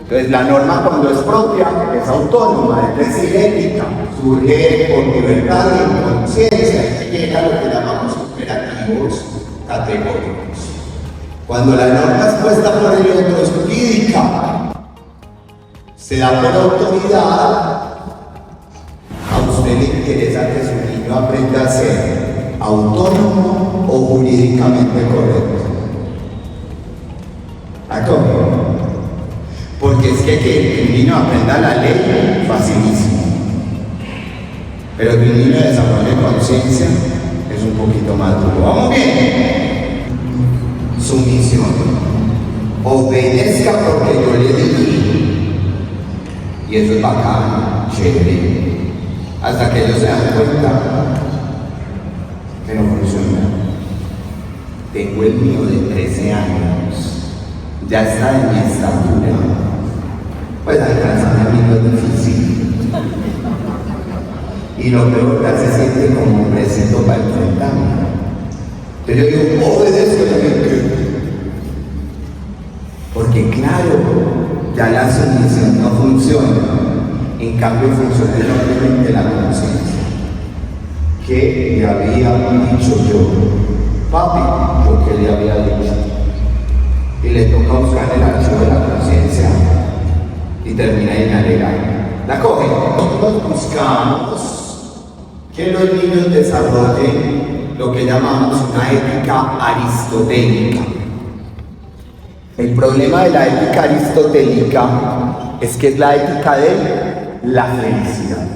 Entonces la norma cuando es propia es autónoma, es decir, ética, surge por libertad y conciencia y llega a lo que llamamos operativos categóricos. Cuando la norma es puesta por el otro es jurídica, se da por autoridad. A usted le interesa que su niño aprenda a ser autónomo o jurídicamente correcto. ¿A cómo? Porque es que el niño aprenda la ley, facilísimo. Pero que el niño desarrolle conciencia es un poquito más duro. ¿Vamos bien? Sumisión. Obedezca porque yo le dije. Y eso es bacán, chévere. Hasta que ellos se dan cuenta que no funciona. Tengo el mío de 13 años. Ya está en mi estatura. Pues alcanzar a mí no es difícil. Y lo peor que se siente como un presento para enfrentarme. Pero yo digo, obedezco también. Porque claro, ya la sumisión no funciona. En cambio funciona enormemente la conciencia. ¿Qué le había dicho yo? Papi, lo que le había dicho. Y le toca buscar el archivo de la conciencia y termina en alegar. ¿La cogen? Nosotros buscamos que los niños desarrollen lo que llamamos una ética aristotélica. El problema de la ética aristotélica es que es la ética de la felicidad.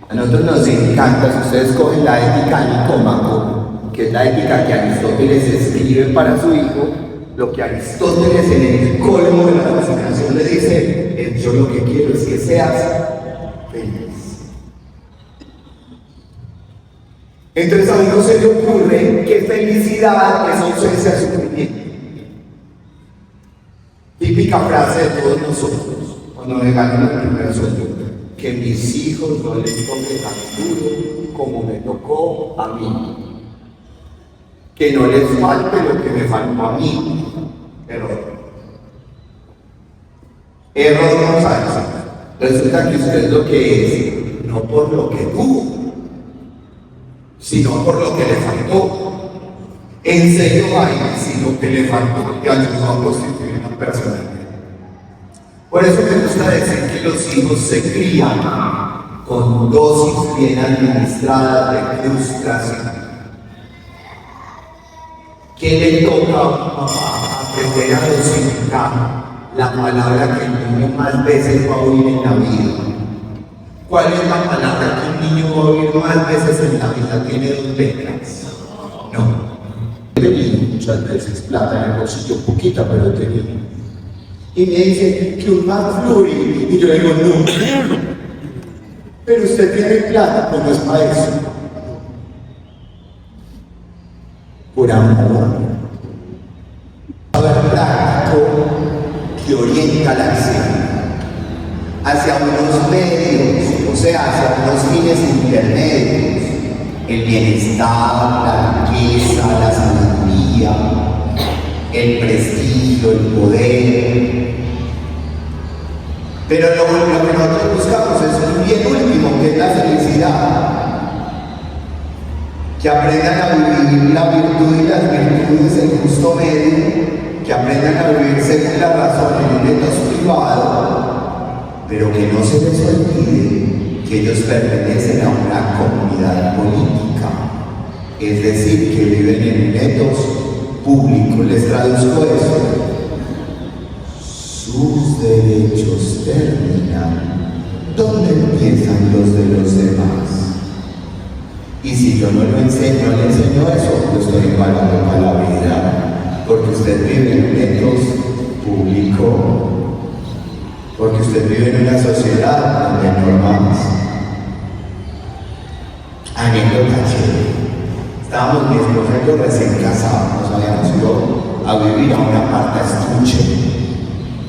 A nosotros nos encanta, si ustedes cogen la ética Nicómaco, que es la ética que Aristóteles escribe para su hijo, lo que Aristóteles en el colmo de la fascinación le dice es: yo lo que quiero es que seas feliz. Entonces a uno se le ocurre que felicidad es ausencia de sufrimiento. Típica frase de todos nosotros cuando me ganan el primer sueldo: que mis hijos no les toque tan duro como me tocó a mí. Que no les falte lo que me faltó a mí. Error. Error no falso. Resulta que usted lo que es, no por lo que tuvo, sino por lo que le faltó. En serio, si lo que le faltó te ayudó a constituir una personalidad. Por eso me gusta decir que los hijos se crían con dosis bien administradas de frustración. ¿Qué le toca a un papá aprender a dosificar la palabra que el niño más veces va a oír en la vida? ¿Cuál es la palabra que un niño va a oír más veces en la vida? Tiene 2 letras. No. He tenido muchas veces plata en el bolsillo, poquita, pero he tenido. Y me dice que un McFlurry, y yo digo, no. Pero usted tiene plata, pues no es para eso. Por amor. A ver, práctico que orienta la acción hacia unos medios, o sea, hacia unos fines intermedios: el bienestar, la riqueza, la sabiduría, el prestigio, el poder. Pero lo que nosotros buscamos es un bien último, que es la felicidad. Que aprendan a vivir la virtud y las virtudes en justo medio, que aprendan a vivir según la razón en un etos privado, pero que no se les olvide que ellos pertenecen a una comunidad política, es decir, que viven en un etos público. Les traduzco eso: sus derechos terminan donde empiezan los de los demás. Y si yo no le enseño eso, yo estoy embalando para la vida, porque usted vive en un etos público, porque usted vive en una sociedad donde hay normas. Anécdota chévere. Estábamos mi esposa y yo recién casados, nos habíamos ido a vivir a una aparta estuche,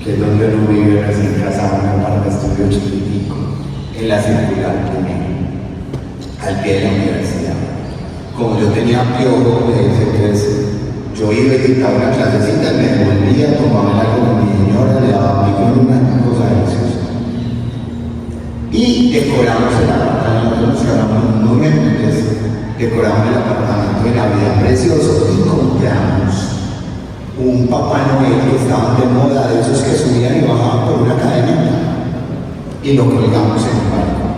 que es donde uno vive recién casado, una aparta estudio chiquitico, en la circular primero, al pie de la universidad. Como yo tenía piojo, me dice que Yo iba y dictaba una clasecita, me devolvía, tomaba algo con mi señora, le daba pico en una cosa deliciosa. Y decoramos el apartamento, nos quedamos en un momento, entonces decoramos el apartamento de Navidad precioso y compramos un Papá Noel que estaban de moda, de esos que subían y bajaban por una cadenita, y lo colgamos en el balcón.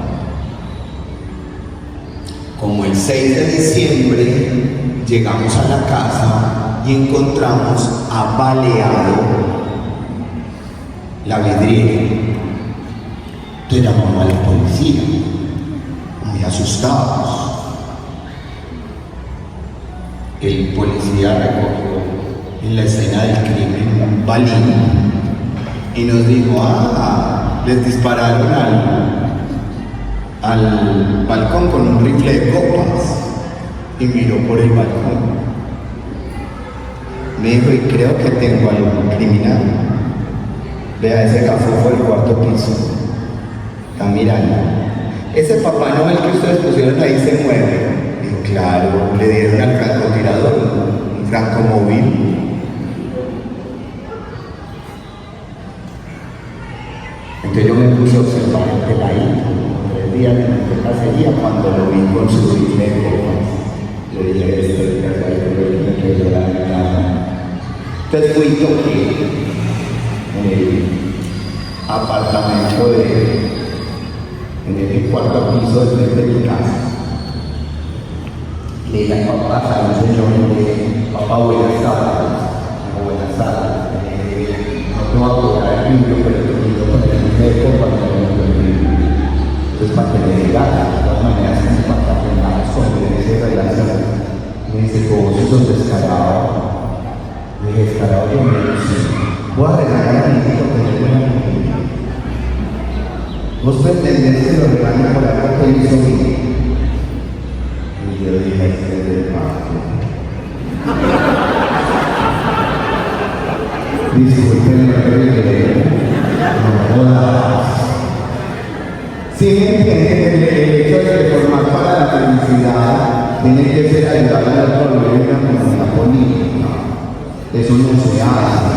Como el 6 de diciembre llegamos a la casa y encontramos apaleado la vidriera. Entonces llamamos a la policía, muy asustados. El policía recogió en la escena del crimen un balín y nos dijo: les dispararon al balcón con un rifle de copas. Y miró por el balcón. Me dijo: y creo que tengo algo criminal. Vea ese gafofo del cuarto piso. Está mirando. Ese Papá Noel que ustedes pusieron ahí se mueve. Dijo: claro, le dieron al francotirador un francomóvil. Entonces yo me puse a observar el peladito. 3 días en la cacería cuando lo vi con su rifle de copas. Yo dije: esto es que llorar en casa. Entonces fui y toqué en el apartamento en el cuarto piso de frente de mi casa. Le dije a papá: salió un señor y le dije: papá, buenas tardes. Dijo: buenas tardes. No te voy a cobrar el libro, pero te quiero poner el teléfono para que me lo libro. Entonces, para que le diga, de todas maneras, para que aprendamos sobre esa relación. Me dice: vos sos descarado. Le dije: descarado yo me dice: voy a regalar a mi hijo que es buena mujer. Vos pretendés que lo regalen por algo que hizo bien. Y yo dije: este es del pacto. Disculpen, no jodas. Si me entienden, el hecho de que formar para la felicidad tiene que ser ayudar a la problemática como la política. Eso no se hace.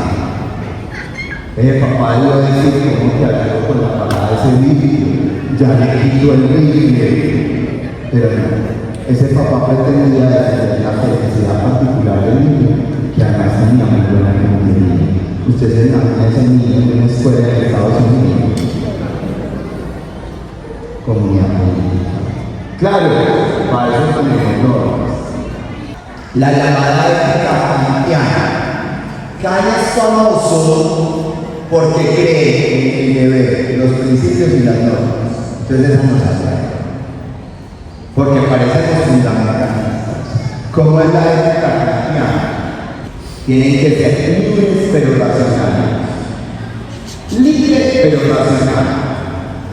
El papá iba a decir cómo que habló con la parada de ese vídeo. Ya le quitó el vídeo. Pero no, ese papá pretendía desde la felicidad particular del niño, que además tenía muy buena memoria. Usted se imagina ese niño en una escuela de Estados Unidos. Comunidad política. Claro, para eso también normas. La llamada ética kantiana. Kant es famoso porque cree en el deber, los principios y las normas. Entonces dejamos hablar. Porque parecen fundamentalistas. ¿Cómo es la ética kantiana? Tienen que ser libres pero racionales. Libre pero racional.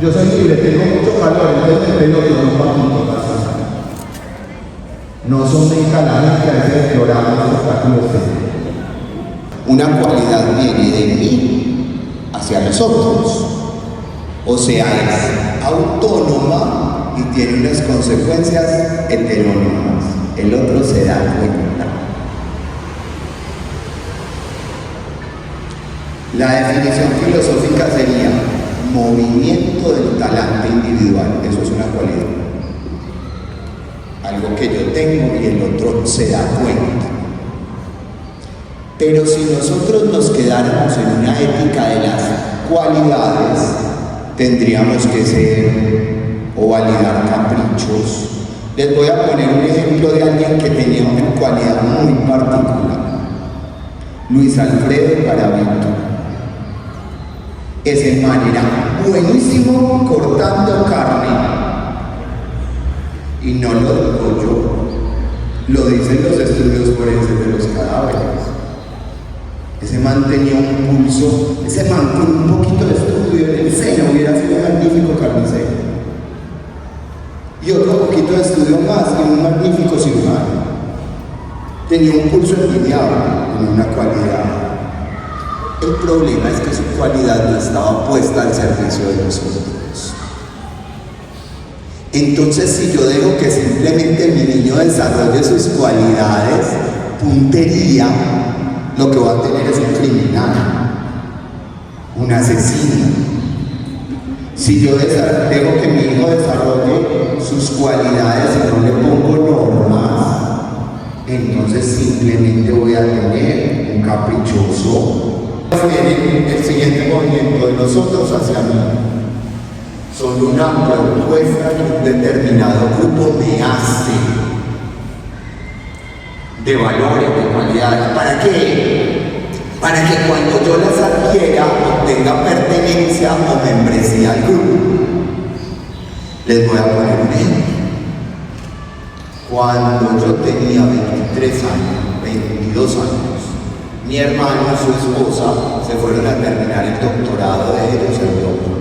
Yo soy libre, tengo mucho calor, entonces me pelo todo un poquito racional. No son mecanismos que a veces exploramos obstáculos. Una cualidad viene de mí hacia los otros. O sea, es autónoma y tiene unas consecuencias heterónomas. El otro se da cuenta. La definición filosófica sería movimiento del talante individual. Eso es una cualidad. Algo que yo tengo y el otro se da cuenta. Pero si nosotros nos quedáramos en una ética de las cualidades, tendríamos que ser o validar caprichos. Les voy a poner un ejemplo de alguien que tenía una cualidad muy particular. Luis Alfredo Garavito. Ese man era buenísimo cortando carne. Y no lo digo yo, lo dicen los estudios forenses de los cadáveres. Ese man tenía un pulso, ese man con un poquito de estudio en el seno hubiera sido un magnífico carnicero. Y otro poquito de estudio más y un magnífico cirujano. Tenía un pulso envidiable, tenía una cualidad. El problema es que su cualidad no estaba puesta al servicio de los otros. Entonces, si yo dejo que simplemente mi niño desarrolle sus cualidades, puntería, lo que va a tener es un criminal, un asesino. Si yo dejo que mi hijo desarrolle sus cualidades y no le pongo normas, entonces simplemente voy a tener un caprichoso. Viene el siguiente movimiento de nosotros hacia mí. Son una propuesta que un determinado grupo me hace de valores, de cualidades. ¿Para qué? Para que cuando yo las adquiera obtenga pertenencia o membresía al grupo. Les voy a poner un ejemplo. Cuando yo tenía 23 años, 22 años, mi hermano y su esposa se fueron a terminar el doctorado de ellos en Europa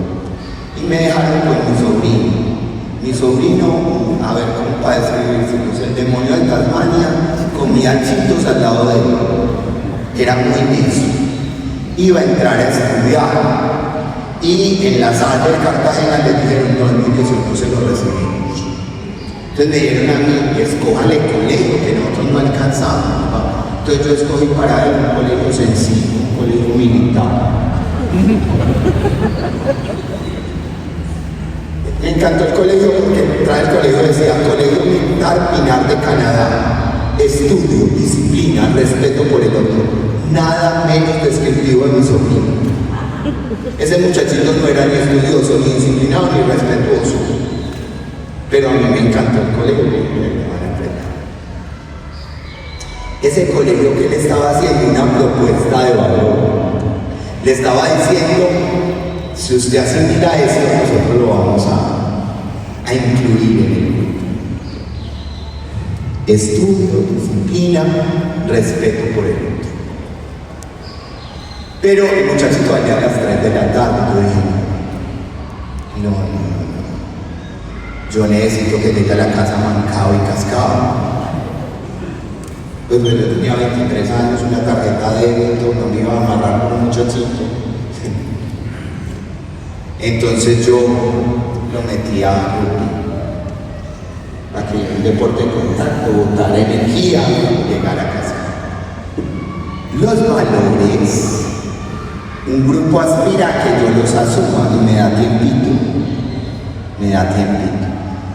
y me dejaron con mi sobrino. Mi sobrino, a ver cómo para describirlo, el demonio de Tasmania, comía chitos al lado de él. Era muy necio. Iba a entrar a estudiar y en la sala de Cartagena le dijeron: no, el niño no se lo recibimos. Entonces me dieron a mí: escójale colegio, que nosotros no alcanzamos. Entonces yo escogí para él un colegio sencillo, un colegio militar. Me encantó el colegio porque trae el colegio, decía Colegio Militar Pinar de Canadá. Estudio, disciplina, respeto por el otro. Nada menos descriptivo de mi sobrino. Ese muchachito no era ni estudioso, ni disciplinado, ni respetuoso. Pero a mí me encantó el colegio. Ese colegio que le estaba haciendo una propuesta de valor. Le estaba diciendo: si usted asimila eso, nosotros lo vamos a incluir en el grupo. Estudio, disciplina, respeto por el otro. Pero el muchachito allá a las 3 de la tarde, yo dije: no. Yo necesito que llegue a la casa mancado y cascado. Pues yo tenía 23 años, una tarjeta de débito, no me iba a amarrar con un muchachito. Entonces yo lo metí a que un deporte de contacto, botar energía, llegar a casa. Los valores, un grupo aspira a que yo los asuma y me da tiempito.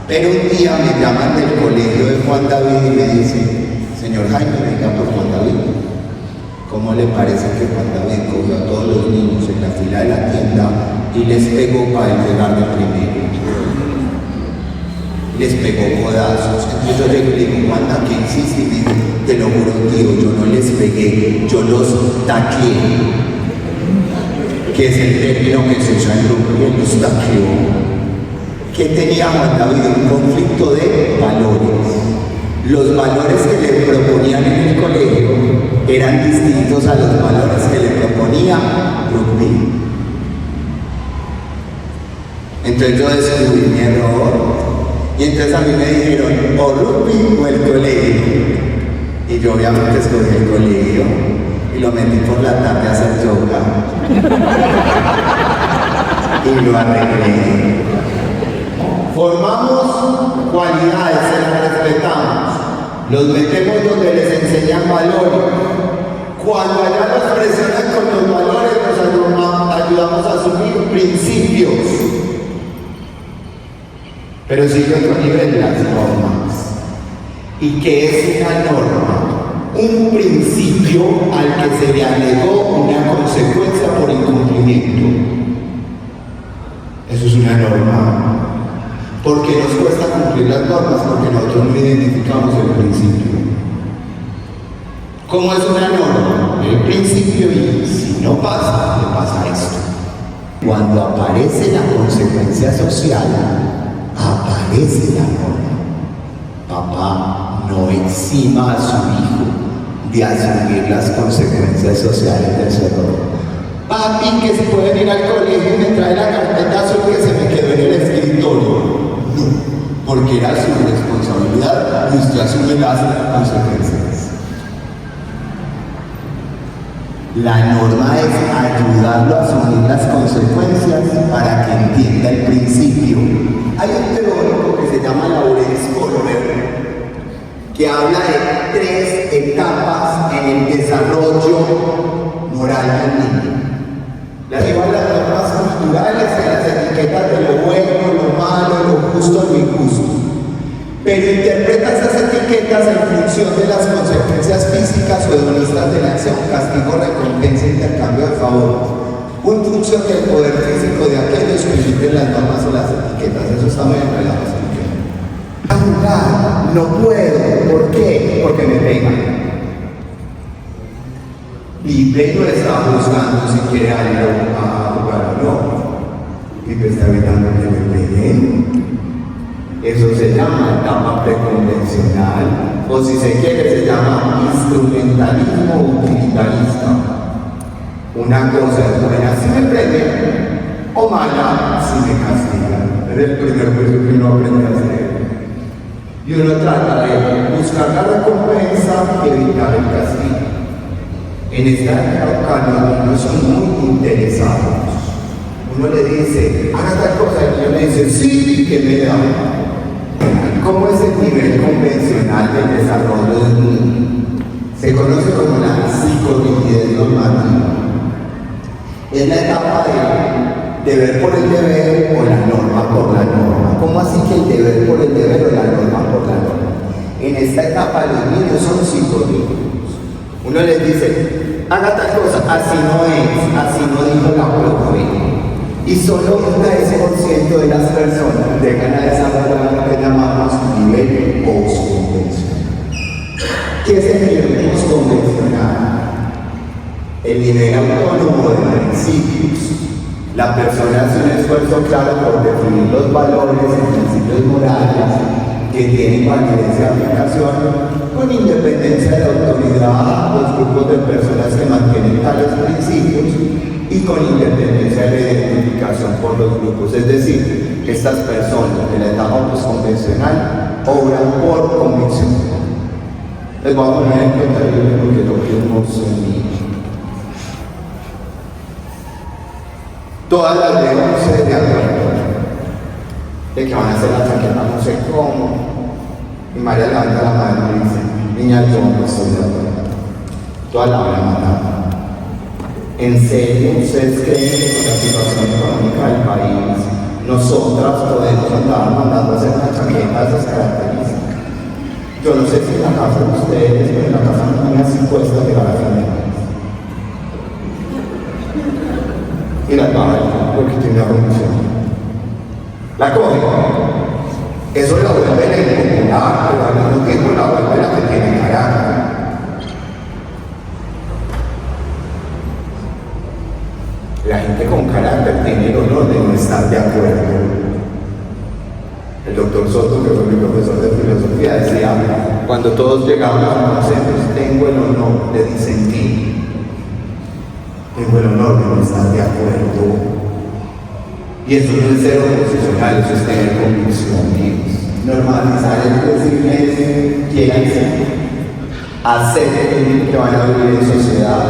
Pero un día me llaman del colegio de Juan David y me dicen: señor Jaime, venga por Juan David. ¿Cómo le parece que Juan David cogió a todos los niños en la fila de la tienda y les pegó para entregar de primero? Les pegó codazos. Entonces yo le digo: Juan, ¿a qué insiste? Y me dijo: te lo juro, tío, yo no les pegué, yo los taqué. Que es el término que se usa en grupo, y los taqueó. ¿Qué tenía Juan David? Un conflicto de valores. Los valores que le proponían en el colegio eran distintos a los valores que le proponía rugby. Entonces yo descubrí mi error y entonces a mí me dijeron: o rugby o el colegio. Y yo obviamente escogí el colegio y lo metí por la tarde a hacer yoga y lo arreglé. Formamos cualidades, se las respetamos, los metemos donde les enseñan valores. Cuando allá nos presionan con los valores, nos ayudamos a asumir principios. Pero sigue otro nivel de las normas. ¿Y qué es una norma? Un principio al que se le agregó una consecuencia por incumplimiento. Eso es una norma. ¿Por qué nos cuesta cumplir las normas? Porque nosotros no identificamos el principio. ¿Cómo es una norma? El principio, y si no pasa, le pasa esto. Cuando aparece la consecuencia social, aparece la norma. Papá no exima a su hijo de asumir las consecuencias sociales de su error. Papi, que se puede ir al colegio y me trae la carpeta azul que se me quedó en el escritorio. No, porque era su responsabilidad y usted asume las consecuencias. La norma es ayudarlo a asumir las consecuencias para que entienda el principio. Hay un teórico que se llama Laurence Colbert que habla de 3 etapas en el desarrollo moral del niño. La lleva las normas culturales, en las etiquetas de lo bueno, lo malo, lo justo, lo injusto. Pero interpreta esas etiquetas en función de las consecuencias físicas o hedonistas de la acción, castigo, recompensa, intercambio de favor, en función del poder físico de aquellos que emiten las normas o las etiquetas. Eso está muy enredado. No puedo. ¿Por qué? Porque me pegan. Pipe no está juzgando si quiere algo a jugar o no. Pipe está evitando que me peguen. Eso se llama etapa preconvencional, o si se quiere se llama instrumentalismo utilitarista. Una cosa es buena si me premian, o mala si me castigan. Es el primer juicio que uno aprende a hacer. Y uno trata de buscar la recompensa y evitar el castigo. En esta época los niños son muy interesados. Uno le dice, haga tal cosa, y el niño le dice, sí, que me da. ¿Cómo es el nivel convencional del desarrollo del niño? Se conoce como la psicorrigidez normativa. Es la etapa de deber por el deber o la norma por la norma. ¿Cómo así que el deber por el deber o la norma por la norma? En esta etapa los niños son psicorrígicos. Uno les dice, haga tal cosa, así no es, así no dijo la profe. Y solo un 13% de las personas llegan a desarrollar lo que llamamos nivel postconvencional. ¿Qué es el nivel postconvencional? El nivel autónomo de principios. La persona hace un esfuerzo claro por definir los valores y principios morales que tienen validez y aplicación con independencia de la autoridad, los grupos de personas que mantienen tales principios y con independencia de la identificación por los grupos. Es decir, estas personas en la etapa postconvencional obran por convicción. Les voy a poner en cuenta porque lo vimos en mí. Todas las de 11 de acuerdo de que van a hacer la chaqueta no sé cómo. Y María levanta la mano y dice, niña, yo no estoy de acuerdo. Toda la van a matar. ¿En serio ustedes creen que con la situación económica del país nosotras podemos andar mandando a hacer una chaqueta de esas características? Yo no sé si en la casa de ustedes, pero en la casa no me así cuesta llegar a fin de mes. Y la paga porque tiene una condición. La coge. Eso la vuelve a incomoda, pero al mismo tiempo la vuelve la que tiene carácter. La gente con carácter tiene el honor de no estar de acuerdo. El doctor Soto, que fue mi profesor de filosofía, decía, cuando todos llegamos a consensos, tengo el honor de disentir. Tengo el honor de no estar de acuerdo. Y eso no es ser oposicional, eso es tener convicción. Normalizar es decirles, quiéranse, acepten que van a vivir en sociedad.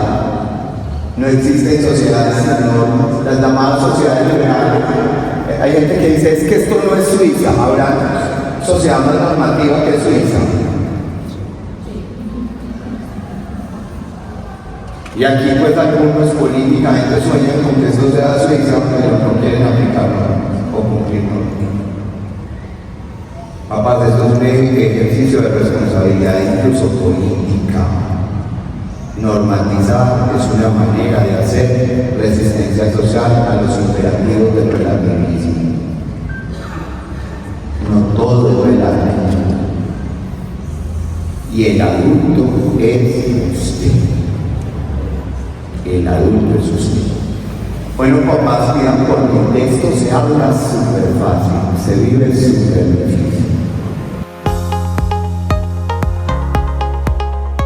No existen sociedades sin normas, las llamadas sociedades liberales. Hay gente que dice, es que esto no es Suiza, habrá sociedad más normativa que Suiza. Y aquí pues algunos políticamente sueñan con que eso sea Suiza, pero no quieren aplicarlo o cumplirlo. Papás, esto es un ejercicio de responsabilidad incluso política. Normatizar es una manera de hacer resistencia social a los imperativos del relativismo. No todo es relativo. Y el adulto es usted. El adulto es usted. Bueno, papás, miran, por mi texto se habla súper fácil, se vive súper difícil.